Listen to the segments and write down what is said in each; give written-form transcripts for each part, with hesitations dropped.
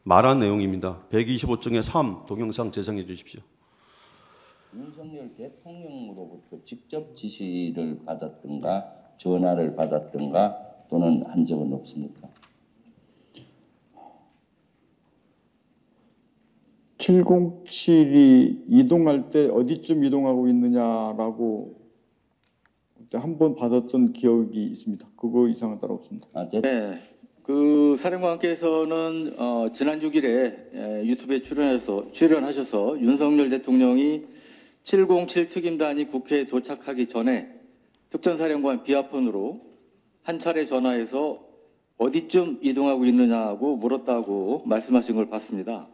말한 내용입니다. 125쪽의 3 동영상 재생해 주십시오. 윤석열 대통령으로부터 직접 지시를 받았든가 전화를 받았든가 또는 한 적은 없습니까? 707이 이동할 때 어디쯤 이동하고 있느냐라고 한 번 받았던 기억이 있습니다. 그거 이상은 따로 없습니다. 네, 그 사령관께서는 지난 6일에 유튜브에 출연하셔서 윤석열 대통령이 707 특임단이 국회에 도착하기 전에 특전사령관 비아폰으로 한 차례 전화해서 어디쯤 이동하고 있느냐고 물었다고 말씀하신 걸 봤습니다.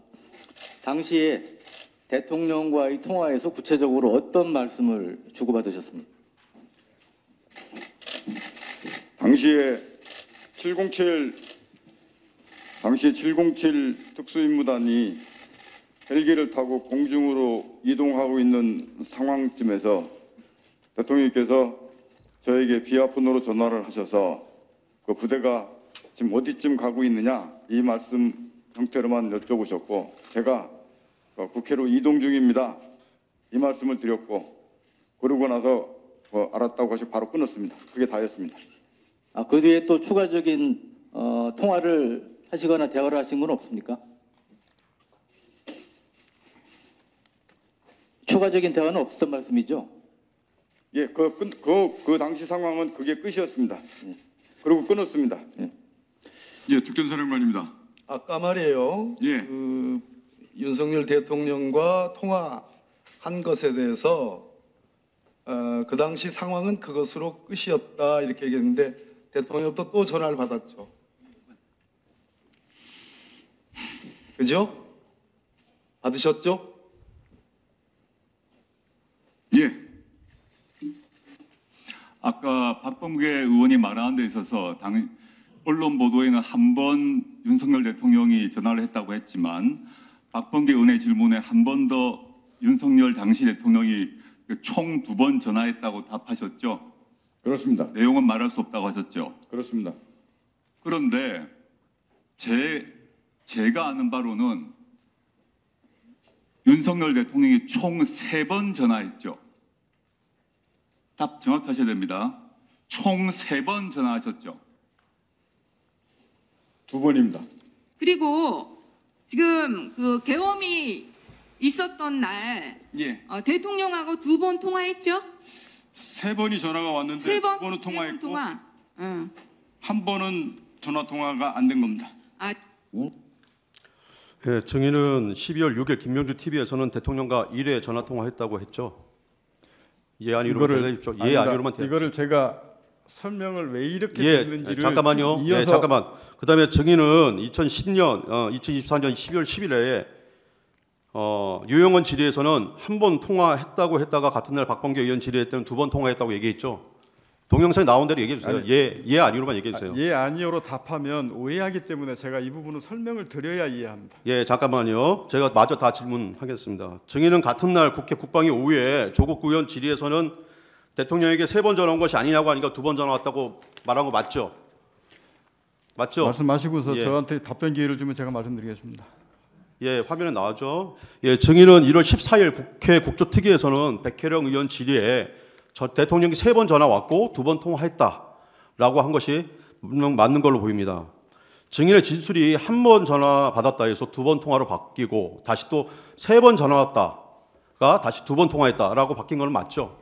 당시에 대통령과의 통화에서 구체적으로 어떤 말씀을 주고받으셨습니까? 당시에 707 특수임무단이 헬기를 타고 공중으로 이동하고 있는 상황쯤에서 대통령께서 저에게 비아폰으로 전화를 하셔서 그 부대가 지금 어디쯤 가고 있느냐 이 말씀 형태로만 여쭤보셨고 제가 국회로 이동 중입니다 이 말씀을 드렸고 그러고 나서 알았다고 하시고 바로 끊었습니다. 그게 다였습니다. 그 뒤에 또 추가적인 통화를 하시거나 대화를 하신 건 없습니까? 추가적인 대화는 없었던 말씀이죠? 예, 그 당시 상황은 그게 끝이었습니다. 그리고 끊었습니다. 예, 특전사령관입니다. 아까 말이에요. 예. 그 윤석열 대통령과 통화한 것에 대해서 그 당시 상황은 그것으로 끝이었다 이렇게 얘기했는데 대통령도 또 전화를 받았죠. 그죠? 받으셨죠? 예. 아까 박범계 의원이 말한 데 있어서 언론 보도에는 한 번 윤석열 대통령이 전화를 했다고 했지만 박범계 의원의 질문에 한 번 더 윤석열 당시 대통령이 총 2번 전화했다고 답하셨죠? 그렇습니다. 내용은 말할 수 없다고 하셨죠? 그렇습니다. 그런데 제가 아는 바로는 윤석열 대통령이 총 3번 전화했죠. 답 정확하셔야 됩니다. 총 3번 전화하셨죠. 2번입니다. 그리고 지금 그 계엄이 있었던 날 예. 대통령하고 2번 통화했죠? 3번이 전화가 왔는데 세 번? 2번은 통화했고 통화. 응. 한 번은 전화 통화가 안 된 겁니다. 예, 증인은 12월 6일 김명주 TV에서는 대통령과 1회 전화 통화했다고 했죠. 예 아니로 대답해주십시오. 예 아니로만 대답. 이거를 제가 설명을 왜 이렇게 됐는지를 잠깐만요. 이어서 잠깐만. 그다음에 증인은 2024년 12월 10일에 유영원 질의에서는 한 번 통화했다고 했다가 같은 날 박범계 의원 질의할 때는 2번 통화했다고 얘기했죠. 동영상에 나온 대로 얘기해 주세요. 예 아니로만 얘기해 주세요. 예 아니오로 답하면 오해하기 때문에 제가 이 부분은 설명을 드려야 이해합니다. 예, 잠깐만요. 제가 마저 다 질문하겠습니다. 증인은 같은 날 국회 국방위 오후에 조국 의원 질의에서는 대통령에게 3번 전화 온 것이 아니냐고 하니까 2번 전화 왔다고 말한 거 맞죠? 맞죠? 말씀하시고서 예. 저한테 답변 기회를 주면 제가 말씀드리겠습니다. 예, 화면에 나왔죠. 예, 증인은 1월 14일 국회 국조특위에서는 백혜령 의원 질의에 대통령이 3번 전화 왔고 2번 통화했다라고 한 것이 분명 맞는 걸로 보입니다. 증인의 진술이 한 번 전화 받았다 해서 2번 통화로 바뀌고 다시 또 3번 전화 왔다가 다시 2번 통화했다라고 바뀐 건 맞죠?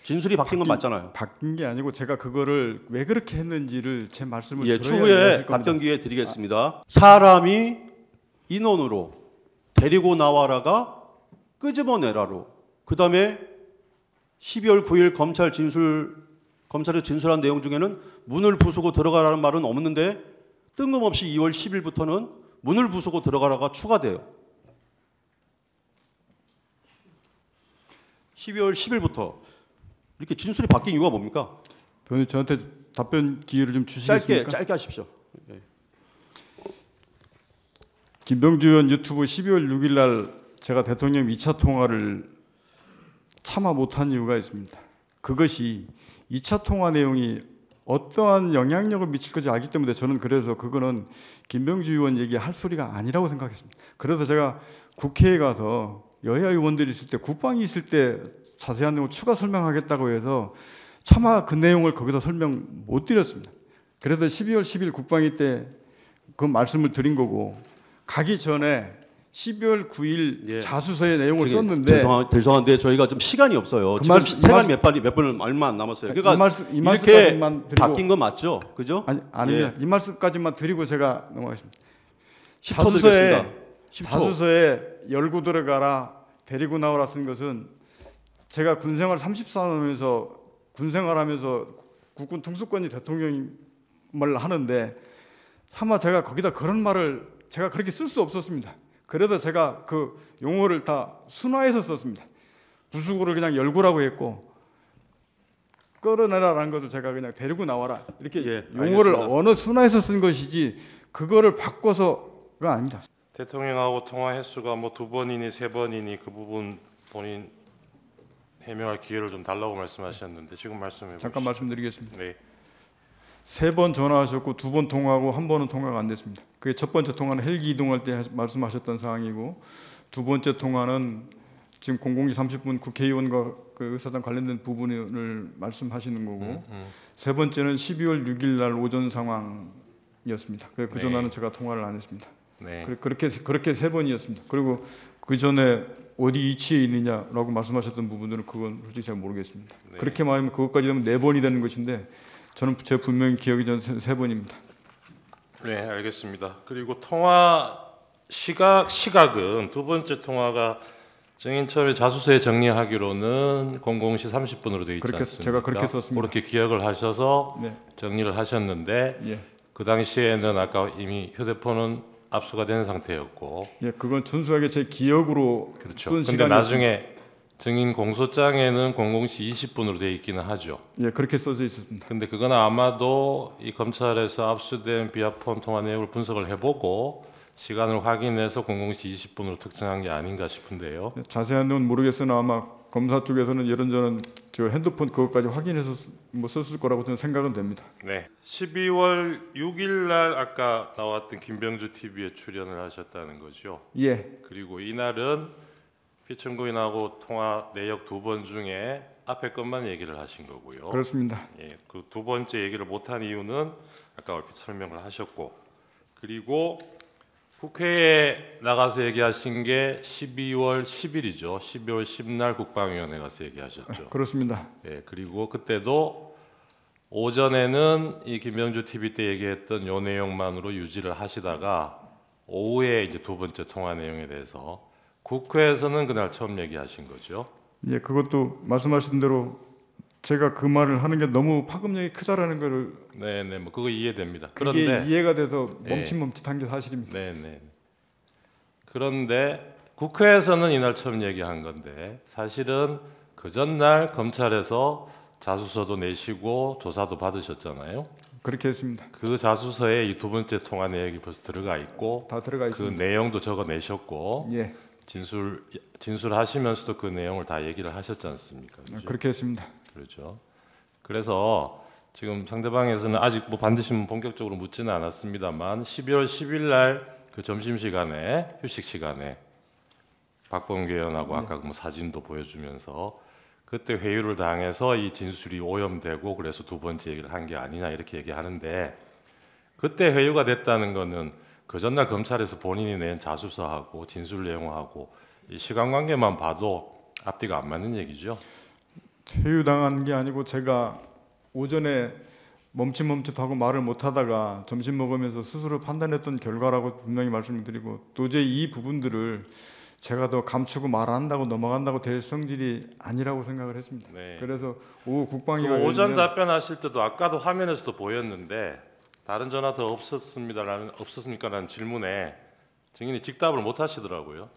진술이 바뀐 건 맞잖아요. 바뀐 게 아니고 제가 그거를 왜 그렇게 했는지를 제 말씀을 예, 들어야 추후에 이해하실 겁니다. 답변 기회 드리겠습니다. 사람이 인원으로 데리고 나와라가 끄집어내라로 그다음에 12월 9일 검찰이 진술한 내용 중에는 문을 부수고 들어가라는 말은 없는데 뜬금없이 2월 10일부터는 문을 부수고 들어가라가 추가돼요. 12월 10일부터 이렇게 진술이 바뀐 이유가 뭡니까? 변호사님 저한테 답변 기회를 좀 주시겠습니까? 짧게 하십시오. 예. 김병주 의원 유튜브 12월 6일 날 제가 대통령 2차 통화를 참아 못한 이유가 있습니다. 그것이 2차 통화 내용이 어떠한 영향력을 미칠 건지 알기 때문에 저는 그래서 그거는 김병주 의원 얘기할 소리가 아니라고 생각했습니다. 그래서 제가 국회에 가서 여야 의원들이 있을 때 국방이 있을 때 자세한 내용을 추가 설명하겠다고 해서 차마 그 내용을 거기서 설명 못 드렸습니다. 그래서 12월 10일 국방위 때 그 말씀을 드린 거고 가기 전에 12월 9일 예. 자수서의 내용을 저기 썼는데 죄송한데 저희가 좀 시간이 없어요. 그 지금 말씀- 시간이 몇 분 얼마 안 남았어요. 그러니까 이 이렇게 말씀까지만 드리고 바뀐 건 맞죠? 그죠? 아닙니다. 예. 이 말씀까지만 드리고 제가 넘어가겠습니다. 10초 드리겠습니다. 10초. 자수서에 열고 들어가라 데리고 나오라 쓴 것은 제가 군생활 34년하면서 군생활하면서 국군 통수권이 대통령을 하는데 차마 제가 거기다 그런 말을 제가 그렇게 쓸 수 없었습니다. 그래서 제가 그 용어를 다 순화해서 썼습니다. 부수고를 그냥 열고라고 했고 끌어내라라는 것을 제가 그냥 데리고 나와라 이렇게 예, 용어를 알겠습니다. 어느 순화해서 쓴 것이지 그거를 바꿔서가 아닙니다. 대통령하고 통화 횟수가 뭐 2번이니 3번이니 그 부분 본인 해명할 기회를 좀 달라고 말씀하셨는데 지금 말씀해 보시죠. 잠깐 말씀드리겠습니다. 네. 3번 전화하셨고 2번 통화하고 1번은 통화가 안 됐습니다. 그게 첫 번째 통화는 헬기 이동할 때 말씀하셨던 사항이고 두 번째 통화는 지금 00시 30분 국회의원과 그 의사당 관련된 부분을 말씀하시는 거고 세 번째는 12월 6일 날 오전 상황이었습니다. 그 네. 전화는 제가 통화를 안 했습니다. 네. 그렇게 세 번이었습니다. 그리고 그 전에 어디 위치에 있느냐라고 말씀하셨던 부분들은 그건 솔직히 잘 모르겠습니다. 네. 그렇게 말하면 그것까지 되면 4번이 되는 것인데 저는 제 분명히 기억이 전 3번입니다. 네, 알겠습니다. 그리고 통화 시각은 두 번째 통화가 증인 처음에 자수서에 정리하기로는 00시 30분으로 되어 있지 그렇게- 않습니까? 제가 그렇게 썼습니다. 그렇게 기억을 하셔서 네. 정리를 하셨는데 예. 그 당시에는 아까 이미 휴대폰은 압수가 된 상태였고 예, 그건純粋하게 제 기억으로 그렇죠. 쓴 근데 시간이었습니다. 나중에 증인 공소장에는 00시 20분으로 되어 있기는 하죠. 예, 그렇게 써져 있었습니다. 근데 그건 아마도 이 검찰에서 압수된 비아폰 통화 내용을 분석을 해보고 시간을 확인해서 00시 20분으로 특정한 게 아닌가 싶은데요. 예, 자세한 내용은 모르겠으나 아마 검사 쪽에서는 이런저런 저 핸드폰 그것까지 확인해서 뭐 썼을 거라고 저는 생각은 됩니다. 네. 12월 6일 날 아까 나왔던 김병주 TV에 출연을 하셨다는 거죠. 예, 그리고 이날은 피청구인하고 통화 내역 2번 중에 앞에 것만 얘기를 하신 거고요. 그렇습니다. 예, 그 두 번째 얘기를 못한 이유는 아까 얼핏 설명을 하셨고, 그리고 국회에 나가서 얘기하신 게 12월 10일이죠. 12월 10날 국방위원회 가서 얘기하셨죠. 그렇습니다. 예, 그리고 그때도 오전에는 이 김병주 TV 때 얘기했던 요 내용만으로 유지를 하시다가 오후에 이제 두 번째 통화 내용에 대해서 국회에서는 그날 처음 얘기하신 거죠. 예, 그것도 말씀하신 대로 제가 그 말을 하는 게 너무 파급력이 크다라는 거를 네, 네, 뭐 그거 이해됩니다. 그게 그런데 이해가 돼서 예. 멈칫멈칫한 게 사실입니다. 네, 네. 그런데 국회에서는 이날 처음 얘기한 건데 사실은 그 전날 검찰에서 자수서도 내시고 조사도 받으셨잖아요. 그렇게 했습니다. 그 자수서에 이 두 번째 통화 내역이 벌써 들어가 있고 다 들어가 그 있습니다. 내용도 적어 내셨고 예, 진술하시면서도 그 내용을 다 얘기를 하셨지 않습니까? 그죠? 그렇게 했습니다. 그렇죠. 그래서 지금 상대방에서는 아직 뭐 반드시 본격적으로 묻지는 않았습니다만 12월 10일 날 그 점심 시간에 휴식 시간에 박범계 의원하고 아까 뭐 사진도 보여주면서 그때 회유를 당해서 이 진술이 오염되고 그래서 두 번째 얘기를 한 게 아니냐 이렇게 얘기하는데 그때 회유가 됐다는 거는 그 전날 검찰에서 본인이 낸 자수서하고 진술 내용하고 이 시간 관계만 봐도 앞뒤가 안 맞는 얘기죠. 퇴유당한 게 아니고 제가 오전에 멈칫멈칫하고 말을 못하다가 점심 먹으면서 스스로 판단했던 결과라고 분명히 말씀을 드리고 도저히 이 부분들을 제가 더 감추고 말 안 한다고 넘어간다고 될 성질이 아니라고 생각을 했습니다. 네. 그래서 오후 국방위가 그 오전 열리면 답변하실 때도 아까도 화면에서도 보였는데 다른 전화 더 없었습니까라는 질문에 증인이 직답을 못 하시더라고요.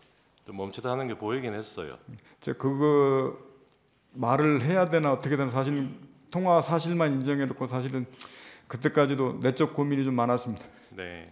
좀 멈칫하는 게 보이긴 했어요. 제가 그거 말을 해야 되나 어떻게 되나 사실 통화 사실만 인정해놓고 사실은 그때까지도 내적 고민이 좀 많았습니다. 네.